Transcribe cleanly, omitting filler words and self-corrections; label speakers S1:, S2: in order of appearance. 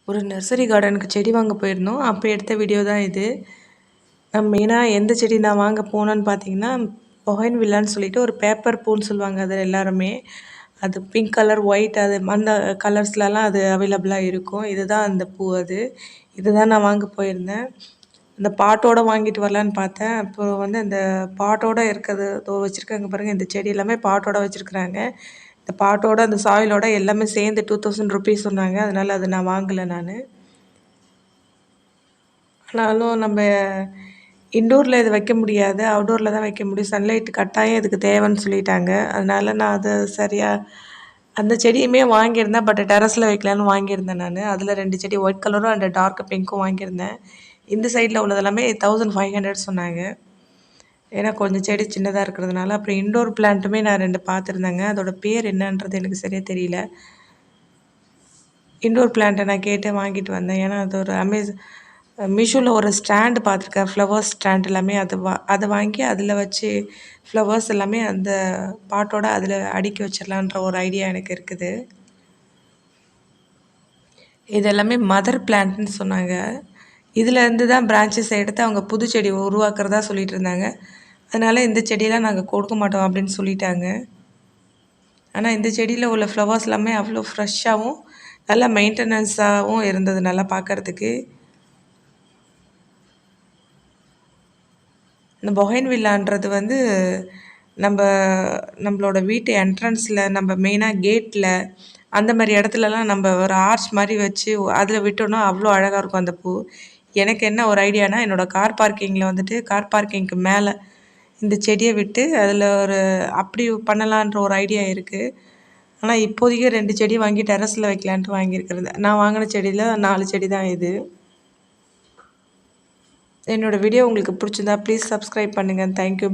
S1: ஒரு நர்சரி கார்டனுக்கு செடி வாங்க போயிருந்தோம். அப்போ எடுத்த வீடியோ தான் இது. மெயினாக எந்த செடி நான் வாங்க போனேன்னு பார்த்தீங்கன்னா, பொகைன்வில்லான்னு சொல்லிட்டு ஒரு பேப்பர் பூன்னு சொல்லுவாங்க அது எல்லாருமே. அது பிங்க் கலர், ஒயிட் அது அந்த கலர்ஸ்லலாம் அது அவைலபிளாக இருக்கும். இதுதான் அந்த பூ அது. இதுதான் நான் வாங்க போயிருந்தேன். அந்த பாட்டோட வாங்கிட்டு வரலான்னு பார்த்தேன். அப்புறம் வந்து அந்த பாட்டோட இருக்கிறது இதோ வச்சுருக்காங்க பாருங்கள். இந்த செடி எல்லாமே பாட்டோட வச்சுருக்குறாங்க. இந்த பாட்டோட அந்த சாயிலோட எல்லாமே சேர்ந்து ₹2000 சொன்னாங்க. அதனால் அதை நான் வாங்கலை நான். ஆனாலும் நம்ம இன்டோரில் இது வைக்க முடியாது. அவுட்டோரில் தான் வைக்க முடியும். சன்லைட் கட்டாயம் இதுக்கு தேவைன்னு சொல்லிட்டாங்க. அதனால நான் அது சரியாக அந்த செடியுமே வாங்கியிருந்தேன். பட் டெரஸில் வைக்கலான்னு வாங்கியிருந்தேன் நான். அதில் 2 செடி ஒயிட் கலரும் அண்ட் டார்க் பிங்க்கும் வாங்கியிருந்தேன். இந்த சைடில் உள்ளது எல்லாமே 1500 சொன்னாங்க. ஏன்னா கொஞ்சம் செடி சின்னதாக இருக்கிறதுனால. அப்புறம் இன்டோர் பிளான்ட்டுமே நான் 2 பார்த்துருந்தேங்க. அதோட பேர் என்னன்றது எனக்கு சரியாக தெரியல. இன்டோர் பிளான்ட்டை நான் கேட்டு வாங்கிட்டு வந்தேன். ஏன்னா அது ஒரு மீஷோவில் ஒரு ஸ்டாண்டு பார்த்துருக்கேன். ஃப்ளவர்ஸ் ஸ்டாண்ட் எல்லாமே அதை வாங்கி அதில் வச்சு ஃப்ளவர்ஸ் எல்லாமே அந்த பாட்டோட அதில் அடுக்கி வச்சிடலான்ற ஒரு ஐடியா எனக்கு இருக்குது. இது எல்லாமே மதர் பிளான்ட்னு சொன்னாங்க. இதிலேருந்து தான் பிரான்ச்சஸ் எடுத்து அவங்க புது செடி உருவாக்குறதா சொல்லிட்டு இருந்தாங்க. அதனால் இந்த செடியெலாம் நாங்கள் கொடுக்க மாட்டோம் அப்படின்னு சொல்லிட்டாங்க. ஆனால் இந்த செடியில் உள்ள ஃப்ளவர்ஸ் எல்லாமே அவ்வளோ ஃப்ரெஷ்ஷாகவும் நல்லா மெயின்டெனன்ஸாகவும் இருந்தது நல்லா பார்க்குறதுக்கு. இந்த பொகைன்வில்லான்றது வந்து நம்மளோட வீட்டு என்ட்ரன்ஸில் நம்ம மெயினாக கேட்டில் அந்த மாதிரி இடத்துலலாம் நம்ம ஒரு ஆர்ச் மாதிரி வச்சு அதில் விட்டோன்னா அவ்வளோ அழகாக இருக்கும் அந்த பூ. எனக்கு என்ன ஒரு ஐடியானா, என்னோடய கார் பார்க்கிங்கில் வந்துட்டு கார் பார்க்கிங்க்கு மேலே இந்த செடியை விட்டு அதில் ஒரு அப்படி பண்ணலான்ற ஒரு ஐடியா இருக்குது. ஆனால் இப்போதைக்கு 2 செடி வாங்கி டெரஸில் வைக்கலான்ட்டு வாங்கியிருக்கிறது. நான் வாங்கின செடியில் 4 செடி தான் இது. என்னோடய வீடியோ உங்களுக்கு பிடிச்சிருந்தா ப்ளீஸ் சப்ஸ்கிரைப் பண்ணுங்கள். தேங்க்யூ.